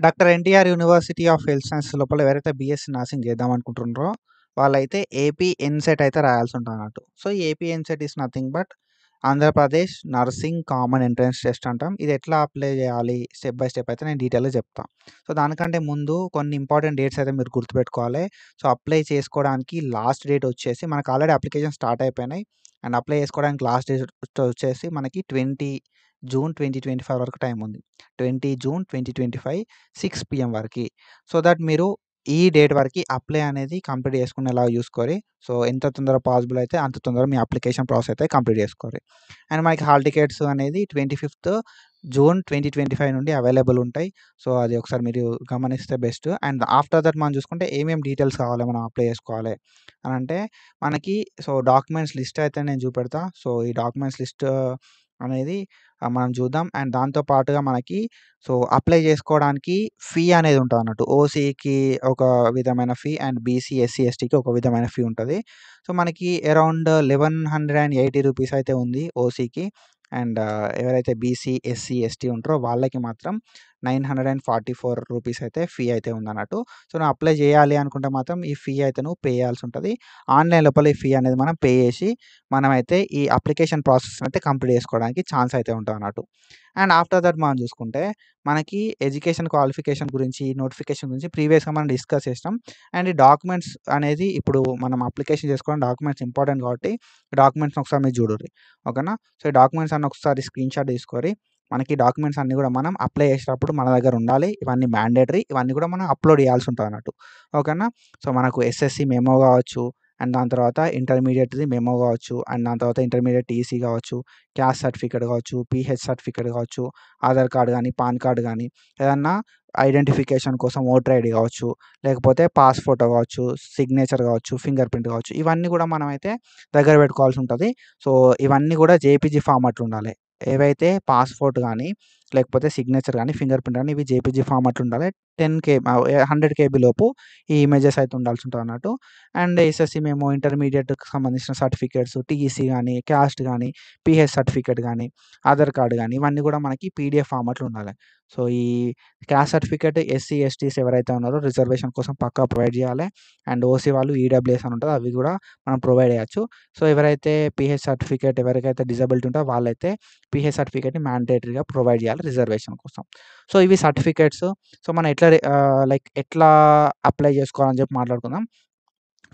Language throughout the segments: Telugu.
Doctor NTR university of health science లోపల ఎవరైతే బీఎస్సీ నర్సింగ్ చేద్దాం అనుకుంటున్నారో వాళ్ళైతే ఏపీ ఎన్సెట్ అయితే రాయాల్సి ఉంటుంది అన్నట్టు. సో, ఈ AP NCET is nothing but Andhra Pradesh nursing common entrance test అంటాం. ఇది ఎట్లా అప్లై చేయాలి స్టెప్ బై స్టెప్ అయితే నేను డీటెయిల్‌గా చెప్తా. సో, దానికంటే ముందు కొన్ని ఇంపార్టెంట్ డేట్స్ అయితే మీరు గుర్తుపెట్టుకోవాలి. సో, అప్లై చేసుకోవడానికి లాస్ట్ డేట్ వచ్చేసి మనకు ఆల్రెడీ అప్లికేషన్ స్టార్ట్ అయిపోయినాయి. అండ్ అప్లై చేసుకోవడానికి లాస్ట్ డేట్ వచ్చేసి మనకి 20 జూన్ 2025 వరకు టైం ఉంది. 20 జూన్ 2025 6 పీఎం వరకి. సో దట్ మీరు ఈ డేట్ వరకి అప్లై అనేది కంప్లీట్ చేసుకునేలాగా చూసుకోరి. సో, ఎంత తొందరగా పాసిబుల్ అయితే అంత తొందరగా మీ అప్లికేషన్ ప్రాసెస్ అయితే కంప్లీట్ చేసుకోరి. అండ్ మనకి హాల్ టికెట్స్ అనేది 25థ్ జూన్ 2025 నుండి అవైలబుల్ ఉంటాయి. సో, అది ఒకసారి మీరు గమనిస్తే బెస్ట్. అండ్ ఆఫ్టర్ దట్ మనం చూసుకుంటే ఏమేమి డీటెయిల్స్ కావాలి మనం అప్లై చేసుకోవాలి అనంటే మనకి డాక్యుమెంట్స్ లిస్ట్ అయితే నేను చూపెడతా. సో, ఈ డాక్యుమెంట్స్ లిస్ట్ అనేది మనం చూద్దాం. అండ్ దాంతో పాటుగా మనకి అప్లై చేసుకోవడానికి ఫీ అనేది ఉంటదన్నట్టు. ఓసీకి ఒక విధమైన ఫీ అండ్ బీసీ, ఎస్సీ, ఎస్టీకి ఒక విధమైన ఫీ ఉంటది. సో, మనకి అరౌండ్ 1180 రూపీస్ అయితే ఉంది ఓసీకి. అండ్ ఎవరైతే బీసీ, ఎస్సీ, ఎస్టీ ఉంటారో వాళ్ళకి మాత్రం 944 రూపీస్ అయితే ఫీ అయితే ఉందన్నట్టు. సో, నువ్వు అప్లై చేయాలి అనుకుంటే మాత్రం ఈ ఫీ అయితే నువ్వు పే చేయాల్సి ఉంటది. ఆన్‌లైన్ లోపల ఈ ఫీ అనేది మనం పే చేసి మనమైతే ఈ అప్లికేషన్ ప్రాసెస్‌ని అయితే కంప్లీట్ చేసుకోవడానికి ఛాన్స్ అయితే ఉంటదన్నట్టు. అండ్ ఆఫ్టర్ దట్ మనం చూసుకుంటే మనకి ఎడ్యుకేషన్ క్వాలిఫికేషన్ గురించి, నోటిఫికేషన్ గురించి ప్రీవియస్‌గా మనం డిస్కస్ చేసినాం. అండ్ ఈ డాక్యుమెంట్స్ అనేది ఇప్పుడు మనం అప్లికేషన్ చేసుకోవడం డాక్యుమెంట్స్ ఇంపార్టెంట్ కాబట్టి డాక్యుమెంట్స్‌ని ఒకసారి మీరు చూడుర్రి. ఓకేనా? సో, ఈ డాక్యుమెంట్స్ అన్ని ఒకసారి స్క్రీన్‌షాట్ తీసుకోరి. మనకి డాక్యుమెంట్స్ అన్నీ కూడా మనం అప్లై చేసేటప్పుడు మన దగ్గర ఉండాలి. ఇవన్నీ మ్యాండేటరీ. ఇవన్నీ కూడా మనం అప్‌లోడ్ చేయాల్సి ఉంటదన్నట్టు. ఓకేనా? సో, మనకు ఎస్ఎస్‌సి మెమో కావచ్చు. అండ్ దాని తర్వాత ఇంటర్మీడియేట్‌ది మెమో కావచ్చు. అండ్ దాని తర్వాత ఇంటర్మీడియేట్ టీసీ కావచ్చు. క్యాస్ట్ సర్టిఫికేట్ కావచ్చు. పీహెచ్ సర్టిఫికేట్ కావచ్చు. ఆధార్ కార్డ్ గానీ, పాన్ కార్డ్ గానీ, ఏదన్నా ఐడెంటిఫికేషన్ కోసం ఓటర్ ఐడీ కావచ్చు. లేకపోతే పాస్ ఫోటో కావచ్చు. సిగ్నేచర్ కావచ్చు. ఫింగర్ ప్రింట్ కావచ్చు. ఇవన్నీ కూడా మనమైతే దగ్గర పెట్టుకోవాల్సి ఉంటది. సో, ఇవన్నీ కూడా జేపీజీ ఫార్మాట్‌లో ఉండాలి. ఏవైతే పాస్‌పోర్ట్ గానీ, లేకపోతే సిగ్నేచర్ గానీ, ఫింగర్ ప్రింట్ గానీ ఇవి జేపీజీ ఫార్మాట్‌లో ఉండాలి. 100 కేబీ లోపు ఈ ఇమేజెస్ అయితే ఉండాల్సి ఉంటదన్నట్టు. అండ్ ఎస్ఎస్‌సి మెమో, ఇంటర్మీడియేట్‌కి సంబంధించిన సర్టిఫికేట్స్, టీఈసీ గానీ, క్యాస్ట్ గానీ, పీహెచ్ సర్టిఫికేట్ గానీ, ఆధార్ కార్డ్ గానీ ఇవన్నీ కూడా మనకి పీడీఎఫ్ ఫార్మాట్‌లో ఉండాలి. సో, ఈ క్యాస్ట్ సర్టిఫికేట్ ఎస్సీ, ఎస్టీస్ ఎవరైతే ఉన్నారో రిజర్వేషన్ కోసం పక్కా ప్రొవైడ్ చేయాలి. అండ్ ఓసీ వాళ్ళు ఈడబ్ల్యూఎస్ అని ఉంటది. అవి కూడా మనం ప్రొవైడ్ చేయొచ్చు. సో, ఎవరైతే పీహెచ్ సర్టిఫికేట్ ఎవరికైతే డిజబిలిటీ ఉంటదో వాళ్ళైతే పీహెచ్ సర్టిఫికేట్‌ని మ్యాండేటరీగా ప్రొవైడ్ చేయాలి రిజర్వేషన్ కోసం. సో, ఇవి సర్టిఫికేట్స్. సో, మనం ఎట్లా అప్లై చేసుకోవాలని చెప్పి మాట్లాడుకుందాం.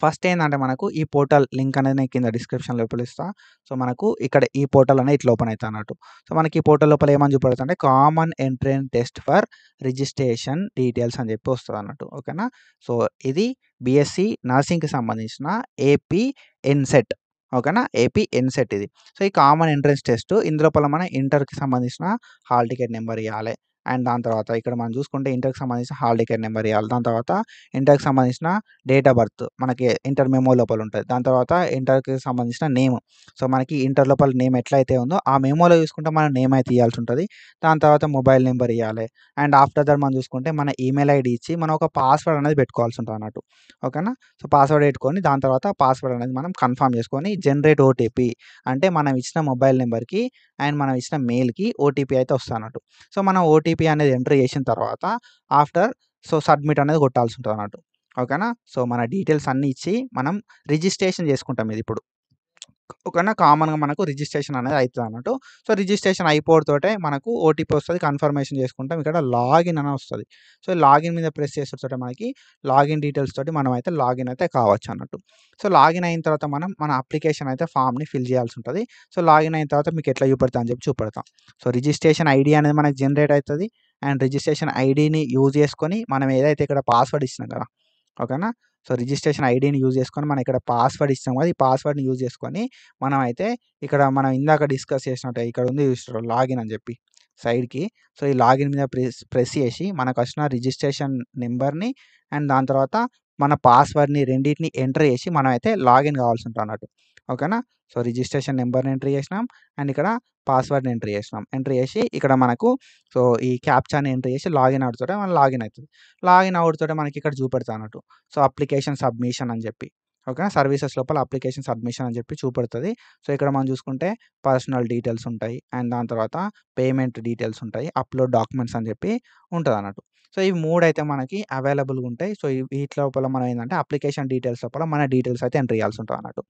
ఫస్ట్ ఏందంటే మనకు ఈ పోర్టల్ లింక్ అనేది నేను కింద డిస్క్రిప్షన్ లోపల ఇస్తా. సో, మనకు ఇక్కడ ఈ పోర్టల్ అనేది ఇట్లా ఓపెన్ అయితదన్నట్టు. సో, మనకి ఈ పోర్టల్ లోపల ఏమని చూపెడుతదంటే common entrance test for registration details అని చెప్పి వస్తదన్నట్టు. ఓకేనా? సో, ఇది బీఎస్సీ నర్సింగ్‌కి సంబంధించిన ఏపీ ఎన్‌సెట్. ఓకేనా? ఏపీ ఎన్‌సెట్ ఇది. సో, ఈ కామన్ ఎంట్రన్స్ టెస్ట్ ఇందులోపల మన ఇంటర్‌కి సంబంధించిన హాల్ టికెట్ నంబర్ ఇయ్యాలే. అండ్ దాని తర్వాత ఇక్కడ మనం చూసుకుంటే ఇంటర్‌కి సంబంధించిన హాల్ టికెట్ నంబర్ ఇయ్యాలి. దాని తర్వాత ఇంటర్‌కి సంబంధించిన డేట్ ఆఫ్ బర్త్ మనకి ఇంటర్ మెమో లోపల ఉంటది. దాని తర్వాత ఇంటర్‌కి సంబంధించిన నేమ్. సో, మనకి ఇంటర్ లోపల నేమ్ ఎట్లయితే ఉందో ఆ మెమోలో చూసుకుంటే మన నేమ్ అయితే ఇయ్యాల్సి ఉంటది. దాని తర్వాత మొబైల్ నంబర్ ఇయ్యాలే. అండ్ ఆఫ్టర్ దట్ మనం చూసుకుంటే మన ఈమెయిల్ ఐడీ ఇచ్చి మనం ఒక పాస్వర్డ్ అనేది పెట్టుకోవాల్సి ఉంటదన్నట్టు. ఓకేనా? సో, పాస్వర్డ్ పెట్టుకొని దాని తర్వాత పాస్వర్డ్ అనేది మనం కన్ఫర్మ్ చేసుకొని జనరేట్ ఓటీపీ అంటే మనం ఇచ్చిన మొబైల్ నంబర్‌కి అండ్ మనం ఇచ్చిన మెయిల్‌కి ఓటీపీ అయితే వస్తదన్నట్టు. సో, మనం ఓటీపీ అనేది ఎంటర్ చేసిన తర్వాత ఆఫ్టర్ సబ్మిట్ అనేది కొట్టాల్సి ఉంటదన్నట్టు. ఓకేనా? సో, మన డీటెయిల్స్ అన్నీ ఇచ్చి మనం రిజిస్ట్రేషన్ చేసుకుంటాం ఇదిప్పుడు. ఓకేనా? కామన్‌గా మనకు రిజిస్ట్రేషన్ అనేది అయితదన్నట్టు. సో, రిజిస్ట్రేషన్ అయిపోవుడుతోటే మనకు ఓటీపీ వస్తది. కన్ఫర్మేషన్ చేసుకుంటాం. ఇక్కడ లాగిన్ అని వస్తది. సో, లాగిన్ మీద ప్రెస్ చేసుడుతోటే మనకి లాగిన్ డీటెయిల్స్ తోటి మనమైతే లాగిన్ అయితే కావచ్చన్నట్టు. సో, లాగిన్ అయిన తర్వాత మనం మన అప్లికేషన్ అయితే ఫార్మ్‌ని ఫిల్ చేయాల్సి ఉంటది. సో, లాగిన్ అయిన తర్వాత మీకు ఎట్లా చూపెడతా అని చెప్పి చూపెడతా. సో, రిజిస్ట్రేషన్ ఐడీ అనేది మనకు జనరేట్ అయితది. అండ్ రిజిస్ట్రేషన్ ఐడీని యూజ్ చేసుకొని మనం ఏదైతే ఇక్కడ పాస్వర్డ్ ఇచ్చినాం కదా! ఓకేనా? సో, రిజిస్ట్రేషన్ ఐడీని యూజ్ చేసుకొని మనం ఇక్కడ పాస్వర్డ్ ఇచ్చాం కదా! ఈ పాస్వర్డ్‌ని యూజ్ చేసుకొని మనమైతే ఇక్కడ మనం ఇందాక డిస్కస్ చేసినట్టే ఇక్కడ ఉంది చూసిర్రా లాగిన్ అని చెప్పి సైడ్‌కి. సో, ఈ లాగిన్ మీద ప్రెస్ చేసి మనకొచ్చిన రిజిస్ట్రేషన్ నంబర్‌ని అండ్ దాని తర్వాత మన పాస్వర్డ్‌ని రెండిటిని ఎంటర్ చేసి మనమైతే లాగిన్ కావాల్సి ఉంటదన్నట్టు. ఓకేనా? సో, రిజిస్ట్రేషన్ నంబర్‌ని ఎంటర్ చేసినాం. అండ్ ఇక్కడ పాస్వర్డ్‌ని ఎంటర్ చేసినాం. ఎంటర్ చేసి ఇక్కడ మనకు ఈ క్యాప్చాని ఎంటర్ చేసి లాగిన్ అవుడుతోటే మనం లాగిన్ అయితది. లాగిన్ అవుడుతోటే మనకి ఇక్కడ చూపెడతదన్నట్టు. సో, అప్లికేషన్ సబ్మిషన్ అని చెప్పి. ఓకేనా? సర్వీసెస్ లోపల అప్లికేషన్ సబ్మిషన్ అని చెప్పి చూపెడతది. సో, ఇక్కడ మనం చూసుకుంటే పర్సనల్ డీటెయిల్స్ ఉంటాయి. అండ్ దాని తర్వాత పేమెంట్ డీటెయిల్స్ ఉంటాయి. అప్‌లోడ్ డాక్యుమెంట్స్ అని చెప్పి ఉంటదన్నట్టు. సో, ఈ 3 అయితే మనకి అవైలబుల్‌గా ఉంటాయి. సో, వీటి లోపల మనం ఏందంటే అప్లికేషన్ డీటెయిల్స్ లోపల మన డీటెయిల్స్ అయితే ఎంటర్ చేయాల్సి ఉంటదన్నట్టు.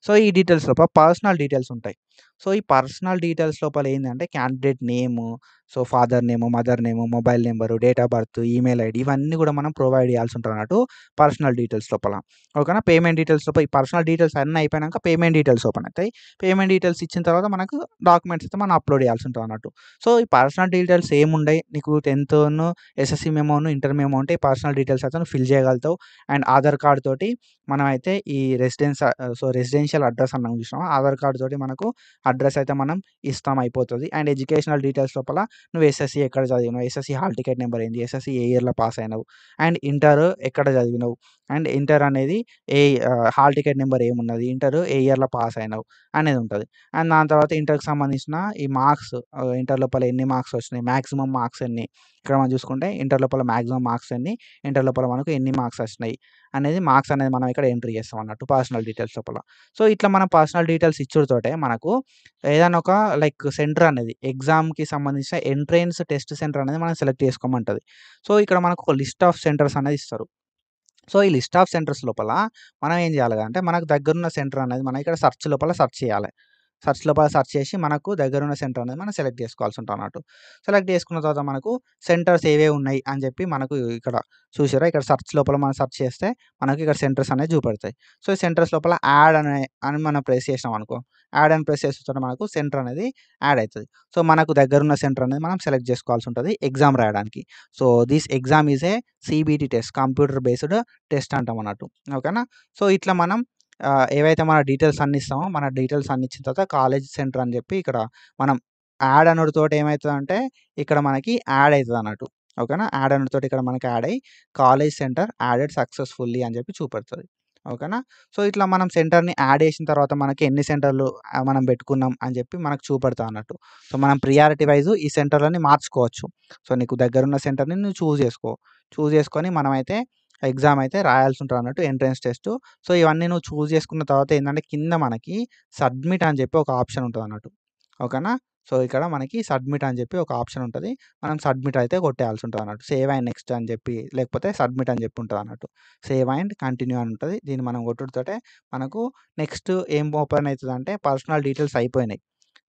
సో, ఈ డీటెయిల్స్ లోపల పర్సనల్ డీటెయిల్స్ ఉంటాయి. సో, ఈ పర్సనల్ డీటెయిల్స్ లోపల ఏందంటే candidate name, so, father name, mother name, mobile number, date of birth, email ID ఇవన్నీ గూడా మనం ప్రొవైడ్ చేయాల్సి ఉంటదన్నట్టు పర్సనల్ డీటెయిల్స్ లోపల. ఓకేనా? పేమెంట్ డీటెయిల్స్ లోపల ఈ పర్సనల్ డీటెయిల్స్ అన్నీ అయిపోయినాక పేమెంట్ డీటెయిల్స్ ఓపెన్ అయితాయి. పేమెంట్ డీటెయిల్స్ ఇచ్చిన తర్వాత మనకు డాక్యుమెంట్స్ అయితే మనం అప్‌లోడ్ చేయాల్సి ఉంటదన్నట్టు. సో, ఈ పర్సనల్ డీటెయిల్స్ ఏముండయి నీకు 10ను, ఎస్ఎస్‌సీ మెమోను, ఇంటర్ మెమో ఉంటే ఈ పర్సనల్ డీటెయిల్స్ అయితే నువ్వు ఫిల్ చేయగలుగుతావు. అండ్ ఆధార్ కార్డ్ తోటి మనమైతే ఈ రెసిడెన్షియల్ అడ్రెస్ అన్నాం చూసినావా? ఆధార్ కార్డ్ తోటి మనకు అడ్రెస్ అయితే మనం ఇస్తాం అయిపోతది. అండ్ ఎడ్యుకేషనల్ డీటెయిల్స్ లోపల నువ్వు ఎస్ఎస్‌సీ ఎక్కడ చదివినావు? ఎస్ఎస్‌సీ హాల్ టికెట్ నంబర్ ఏంది? ఎస్ఎస్‌సీ ఏ ఇయర్‌లో పాస్ అయినావు? అండ్ ఇంటర్ ఎక్కడ చదివినావు? అండ్ ఇంటర్ అనేది హాల్ టికెట్ నంబర్ ఏమున్నది? ఇంటర్ ఏ ఇయర్‌లో పాస్ అయినావు? అనేది ఉంటది. అండ్ దాని తర్వాత ఇంటర్‌కి సంబంధించిన ఈ మార్క్స్ ఇంటర్ లోపల ఎన్ని మార్క్స్ వచ్చినాయి? మాక్సిమం మార్క్స్ ఎన్ని? ఇక్కడ మనం చూసుకుంటే ఇంటర్ లోపల మాక్సిమం మార్క్స్ ఎన్ని? ఇంటర్ లోపల మనకు ఎన్ని మార్క్స్ వచ్చినాయి? అనేది మార్క్స్ అనేది మనం ఇక్కడ ఎంట్రీ చేస్తాం అన్నట్టు పర్సనల్ డీటెయిల్స్ లోపల. సో, ఇట్లా మనం పర్సనల్ డీటెయిల్స్ ఇచ్చుడుతోటే మనకు ఏదైనా ఒక లైక్ సెంటర్ అనేది ఎగ్జామ్‌కి సంబంధించిన ఎంట్రన్స్ టెస్ట్ సెంటర్ అనేది మనం సెలెక్ట్ చేసుకోమంటది. సో, ఇక్కడ మనకు ఒక లిస్ట్ ఆఫ్ సెంటర్స్ అనేది ఇస్తారు. సో, ఈ లిస్ట్ ఆఫ్ సెంటర్స్ లోపల మనం ఏం చేయాలి అంటే మనకు దగ్గరున్న సెంటర్ అనేది మనం ఇక్కడ సెర్చ్ లోపల సెర్చ్ చేయాలి. సెర్చ్ లోపల సెర్చ్ చేసి మనకు దగ్గరున్న సెంటర్ అనేది మనం సెలెక్ట్ చేసుకోవాల్సి ఉంటదన్నట్టు. సెలెక్ట్ చేసుకున్న తర్వాత మనకు సెంటర్స్ ఏవేవి ఉన్నాయి అని చెప్పి మనకు ఇక్కడ చూసారా? ఇక్కడ సెర్చ్ లోపల మనం సెర్చ్ చేస్తే మనకి ఇక్కడ సెంటర్స్ అనేవి చూపెడతాయి. సో, ఈ సెంటర్స్ లోపల యాడ్ అని మనం ప్రెస్ చేసినామనుకో, యాడ్ అని ప్రెస్ చేస్తే మనకు సెంటర్ అనేది యాడ్ అయితది. సో, మనకు దగ్గరున్న సెంటర్ అనేది మనం సెలెక్ట్ చేసుకోవాల్సి ఉంటది ఎగ్జామ్ రాయడానికి. So, this exam is a CBT test computer based test అంటాం అన్నట్టు. ఓకేనా? సో, ఇట్లా మనం ఏవైతే మన డీటెయిల్స్ అన్నీ ఇస్తామో, మన డీటెయిల్స్ అన్నీ ఇచ్చిన తర్వాత కాలేజ్ సెంటర్ అని చెప్పి ఇక్కడ మనం యాడ్ అనుడితోటి ఏమైతదంటే ఇక్కడ మనకి యాడ్ అయితదన్నట్టు. ఓకేనా? యాడ్ అనుడితోటి ఇక్కడ మనకి యాడ్ అయ్యి కాలేజ్ సెంటర్ యాడెడ్ సక్సెస్‌ఫుల్లీ అని చెప్పి చూపెడతది. ఓకేనా? సో, ఇట్లా మనం సెంటర్‌ని యాడ్ చేసిన తర్వాత మనకి ఎన్ని సెంటర్‌లు మనం పెట్టుకున్నాం అని చెప్పి మనకు చూపెడతదన్నట్టు. సో, మనం ప్రియారిటీ వైస్ ఈ సెంటర్‌లని మార్చుకోవచ్చు. సో, నీకు దగ్గరున్న సెంటర్‌ని నువ్వు చూజ్ చేసుకో. చూజ్ చేసుకొని మనమైతే ఎగ్జామ్ అయితే రాయాల్సి ఉంటదన్నట్టు ఎంట్రన్స్ టెస్టు. సో, ఇవన్నీ నువ్వు చూజ్ చేసుకున్న తర్వాత ఏందంటే కింద మనకి సబ్మిట్ అని చెప్పి ఒక ఆప్షన్ ఉంటదన్నట్టు. ఓకేనా? సో, ఇక్కడ మనకి సబ్మిట్ అని చెప్పి ఒక ఆప్షన్ ఉంటది. మనం సబ్మిట్ అయితే కొట్టేయాల్సి ఉంటదన్నట్టు. సేవ్ అండ్ నెక్స్ట్ అని చెప్పి లేకపోతే సబ్మిట్ అని చెప్పి ఉంటదన్నట్టు. సేవ్ అండ్ కంటిన్యూ అని ఉంటది. దీన్ని మనం కొట్టుడుతోటే మనకు నెక్స్ట్ ఏం ఓపెన్ అయితదంటే పర్సనల్ డీటెయిల్స్ అయిపోయినాయి.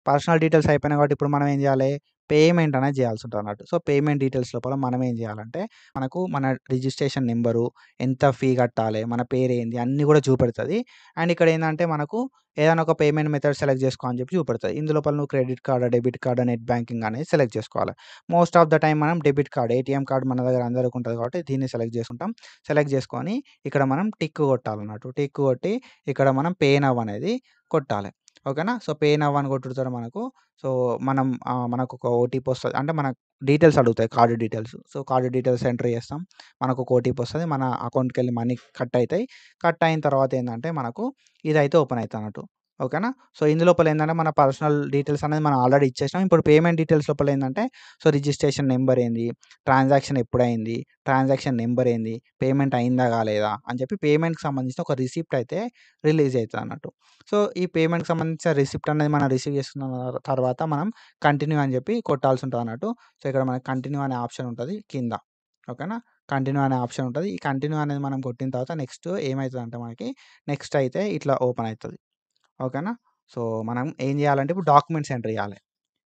పర్సనల్ డీటెయిల్స్ అయిపోయినాయి కాబట్టి ఇప్పుడు మనం ఏం చేయాలి? పేమెంట్ అనేది చేయాల్సి ఉంటదన్నట్టు. సో, పేమెంట్ డీటెయిల్స్ లోపల మనం ఏం చేయాలంటే మనకు మన రిజిస్ట్రేషన్ నంబరు, ఎంత ఫీ కట్టాలి, మన పేరేంది అన్నీ కూడా చూపెడతది. అండ్ ఇక్కడ ఏందంటే మనకు ఏదైనా ఒక పేమెంట్ మెథడ్ సెలెక్ట్ చేసుకో అని చెప్పి చూపెడతది. ఇందులోపల నువ్వు క్రెడిట్ కార్డా, డెబిట్ కార్డా, నెట్ బ్యాంకింగ్ అనేది సెలెక్ట్ చేసుకోవాలి. మోస్ట్ ఆఫ్ ద టైమ్ మనం డెబిట్ కార్డ్, ఏటీఎం కార్డ్ మన దగ్గర అందరికి ఉంటది కాబట్టి దీన్ని సెలెక్ట్ చేసుకుంటాం. సెలెక్ట్ చేసుకొని ఇక్కడ మనం టిక్ కొట్టాలన్నట్టు. టిక్ కొట్టి ఇక్కడ మనం పే నౌ అనేది కొట్టాలి. ఓకేనా? సో, పే నౌ అని కొట్టుడుతోటి మనకు సో, మనం మనకొక ఓటీపీ వస్తది. అంటే మన డీటెయిల్స్ అడుగుతాయి card details. So, card details enter చేస్తాం. మనకొక ఓటీపీ వస్తది. మన అకౌంట్‌కెళ్ళి మనీ కట్ అయితాయి. కట్ అయిన తర్వాత ఏందంటే మనకు ఇదైతే ఓపెన్ అయితదన్నట్టు. ఓకేనా? సో, ఇందులోపల ఏందంటే మన పర్సనల్ డీటెయిల్స్ అనేది మనం ఆల్రెడీ ఇచ్చేసినాం. ఇప్పుడు పేమెంట్ డీటెయిల్స్ లోపల ఏందంటే సో, రిజిస్ట్రేషన్ నంబర్ ఏంది? ట్రాన్సాక్షన్ ఎప్పుడయింది? ట్రాన్సాక్షన్ నంబర్ ఏంది? పేమెంట్ అయిందా? కాలేదా? అని చెప్పి పేమెంట్‌కి సంబంధించిన ఒక రిసిప్ట్ అయితే రిలీజ్ అయితదన్నట్టు. సో, ఈ పేమెంట్‌కి సంబంధించిన రిసిప్ట్ అనేది మనం రిసీవ్ చేసుకున్న తర్వాత మనం కంటిన్యూ అని చెప్పి కొట్టాల్సి ఉంటదన్నట్టు. సో, ఇక్కడ మనకి కంటిన్యూ అనే ఆప్షన్ ఉంటది కింద. ఓకేనా? కంటిన్యూ అనే ఆప్షన్ ఉంటది. ఈ కంటిన్యూ అనేది మనం కొట్టిన తర్వాత నెక్స్ట్ ఏమైతదంటే మనకి నెక్స్ట్ అయితే ఇట్లా ఓపెన్ అయితది. ఓకేనా? సో, మనం ఏం చేయాలంటే ఇప్పుడు డాక్యుమెంట్స్ ఎంటర్ చేయాలి.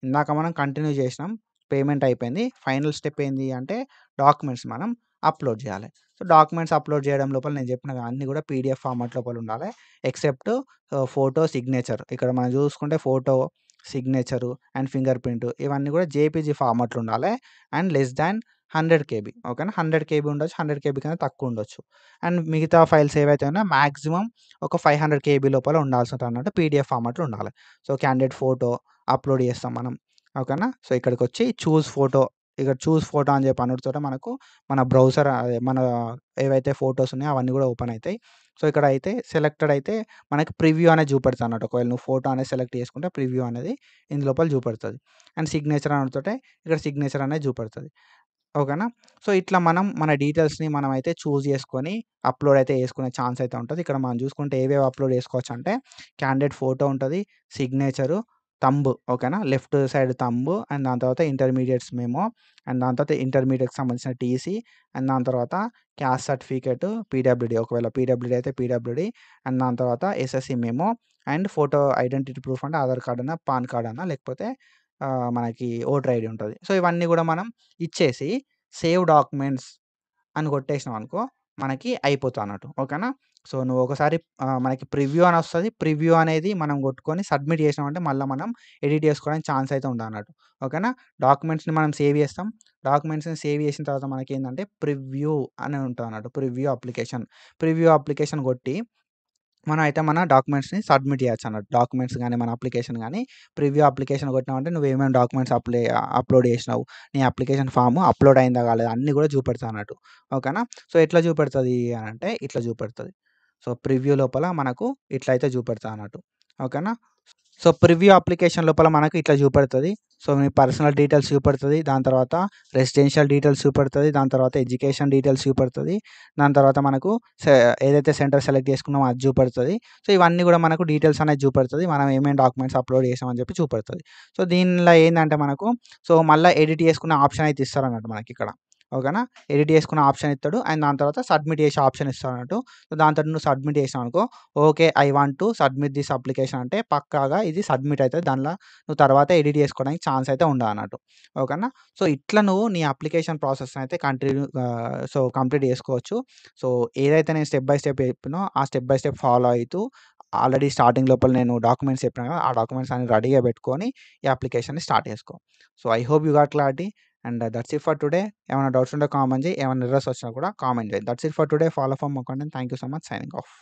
ఇందాక మనం కంటిన్యూ చేసినాం. పేమెంట్ అయిపోయింది. ఫైనల్ స్టెప్ ఏంది అంటే డాక్యుమెంట్స్ మనం అప్‌లోడ్ చేయాలి. సో, డాక్యుమెంట్స్ అప్‌లోడ్ చేయడం లోపల నేను చెప్పినగా అన్నీ కూడా పీడీఎఫ్ ఫార్మాట్ లోపల ఉండాలి. ఎక్సెప్ట్ ఫోటో, సిగ్నేచర్ ఇక్కడ మనం చూసుకుంటే photo, signature and finger print ఇవన్నీ కూడా జేపీజీ ఫార్మాట్‌లో ఉండాలి. అండ్ లెస్ థాన్ 100 కేబీ ఓకేనా? 100 కేబీ ఉండొచ్చు. 100 కేబీ కన్నా తక్కువ ఉండొచ్చు. అండ్ మిగతా ఫైల్స్ ఏవైతే ఉన్నాయో మాక్సిమం ఒక 500 కేబీ లోపల ఉండాల్సి ఉంటదన్నట్టు పీడీఎఫ్ ఫార్మాట్‌లో ఉండాలి. సో, క్యాండిడేట్ ఫోటో అప్‌లోడ్ చేస్తాం మనం. ఓకేనా? సో, ఇక్కడికొచ్చి చూస్ ఫోటో ఇక్కడ చూస్ ఫోటో అని చెప్పి అనుడుతోటే మనకు మన బ్రౌజర్ మన ఏవైతే ఫోటోస్ ఉన్నాయో అవన్నీ కూడా ఓపెన్ అయితాయి. సో, ఇక్కడ అయితే సెలెక్టెడ్ అయితే మనకి ప్రివ్యూ అనేది చూపెడతదన్నట్టు. ఒకవేళ నువ్వు ఫోటో అనేది సెలెక్ట్ చేసుకుంటే ప్రివ్యూ అనేది ఇందులోపల చూపెడతది. అండ్ సిగ్నేచర్ అనుడుతోటే ఇక్కడ సిగ్నేచర్ అనేది చూపెడతది. ఓకేనా? సో, ఇట్లా మనం మన డీటెయిల్స్‌ని మనమైతే చూజ్ చేసుకొని అప్‌లోడ్ అయితే చేసుకునే ఛాన్స్ అయితే ఉంటది. ఇక్కడ మనం చూసుకుంటే ఏవేవి అప్‌లోడ్ చేసుకోవచ్చంటే క్యాండిడేట్ ఫోటో ఉంటది, సిగ్నేచరు థంబ్ ఓకేనా. లెఫ్ట్ సైడ్ థంబ్ అండ్ దాని తర్వాత ఇంటర్మీడియేట్స్ మెమో అండ్ దాని తర్వాత ఇంటర్మీడియేట్‌కి సంబంధించిన టీసీ అండ్ దాని తర్వాత క్యాస్ట్ సర్టిఫికేట్, పీడబ్ల్యూడీ ఒకవేళ పీడబ్ల్యూడీ అయితే పీడబ్ల్యూడీ అండ్ దాని తర్వాత SSC memo and photo identity proof అంటే ఆధార్ కార్డ్ అన్నా, పాన్ కార్డ్ అన్నా లేకపోతే మనకి ఓటర్ ఐడీ ఉంటది. సో, ఇవన్నీ గూడా మనం ఇచ్చేసి సేవ్ డాక్యుమెంట్స్ అని కొట్టేసినామనుకో మనకి అయిపోతదన్నట్టు. ఓకేనా. సో, నువ్వు ఒకసారి మనకి ప్రివ్యూ అనొస్తది. ప్రివ్యూ అనేది మనం కొట్టుకొని సబ్మిట్ చేసినామంటే మళ్ళా మనం ఎడిట్ చేసుకోవడానికి ఛాన్స్ అయితే ఉండదన్నట్టు. ఓకేనా. డాక్యుమెంట్స్‌ని మనం సేవ్ చేస్తాం. డాక్యుమెంట్స్‌ని సేవ్ చేసిన తర్వాత మనకేందంటే ప్రివ్యూ అని ఉంటదన్నట్టు. Preview application. ప్రివ్యూ అప్లికేషన్ కొట్టి మనం అయితే మన డాక్యుమెంట్స్‌ని సబ్మిట్ చేయొచ్చన్నట్టు. డాక్యుమెంట్స్ గాని, మన అప్లికేషన్ గాని ప్రివ్యూ అప్లికేషన్ కొట్టినామంటే నువ్వేమేం డాక్యుమెంట్స్ అప్‌లోడ్ చేసినావు, నీ అప్లికేషన్ ఫార్మ్ అప్‌లోడ్ అయిందా కాలేదా అన్నీ కూడా చూపెడతదన్నట్టు. ఓకేనా. సో, ఎట్లా చూపెడతది అనంటే ఇట్లా చూపెడతది. సో, ప్రివ్యూ లోపల మనకు ఇట్లయితే చూపెడతదన్నట్టు. ఓకేనా. సో, ప్రివ్యూ అప్లికేషన్ లోపల మనకు ఇట్లా చూపెడతది. సో, మీ పర్సనల్ డీటెయిల్స్ చూపెడతది. దాని తర్వాత రెసిడెన్షియల్ డీటెయిల్స్ చూపెడతది. దాని తర్వాత ఎడ్యుకేషన్ డీటెయిల్స్ చూపెడతది. దాని తర్వాత మనకు సె ఏదైతే సెంటర్ సెలెక్ట్ చేసుకున్నామో అది చూపెడతది. సో, ఇవన్నీ గూడా మనకు డీటెయిల్స్ అనేది చూపెడతది. మనం ఏమేం డాక్యుమెంట్స్ అప్‌లోడ్ చేసామని చెప్పి చూపెడతది. సో, దీనిలో ఏందంటే మనకు సో, మళ్ళా ఎడిట్ చేసుకునే ఆప్షన్ అయితే ఇస్తారన్నట్టు మనకిక్కడ. ఓకేనా. ఎడిట్ చేసుకునే ఆప్షన్ ఇత్తడు. అండ్ దాని తర్వాత సబ్మిట్ చేసే ఆప్షన్ ఇస్తాడన్నట్టు. సో, దాంతోటి నువ్వు సబ్మిట్ చేసినావనుకో okay. I want to submit this application అంటే పక్కాగా ఇది సబ్మిట్ అయితది. దానిలో నువ్వు తర్వాత ఎడిట్ చేసుకోవడానికి ఛాన్స్ అయితే ఉండదన్నట్టు. ఓకేనా. సో, ఇట్లా నువ్వు నీ అప్లికేషన్ ప్రాసెస్‌ని అయితే సో, కంప్లీట్ చేసుకోవచ్చు. సో, ఏదైతే నేను స్టెప్ బై స్టెప్ చెప్పినో ఆ స్టెప్ బై స్టెప్ ఫాలో అయితూ ఆల్రెడీ స్టార్టింగ్ లోపల నేను డాక్యుమెంట్స్ చెప్పినా కదా! ఆ డాక్యుమెంట్స్ అన్ని రెడీగా పెట్టుకొని ఈ అప్లికేషన్‌ని స్టార్ట్ చేసుకో. So, I hope you got clarity and that's it for today. ఏమైనా డౌట్స్ ఉంటే కామెంట్ చెయి. ఏమైనా ఎర్రర్స్ వచ్చినా కూడా కామెంట్ చెయి. That's it for today. Follow for more content. Thank you so much. Signing off.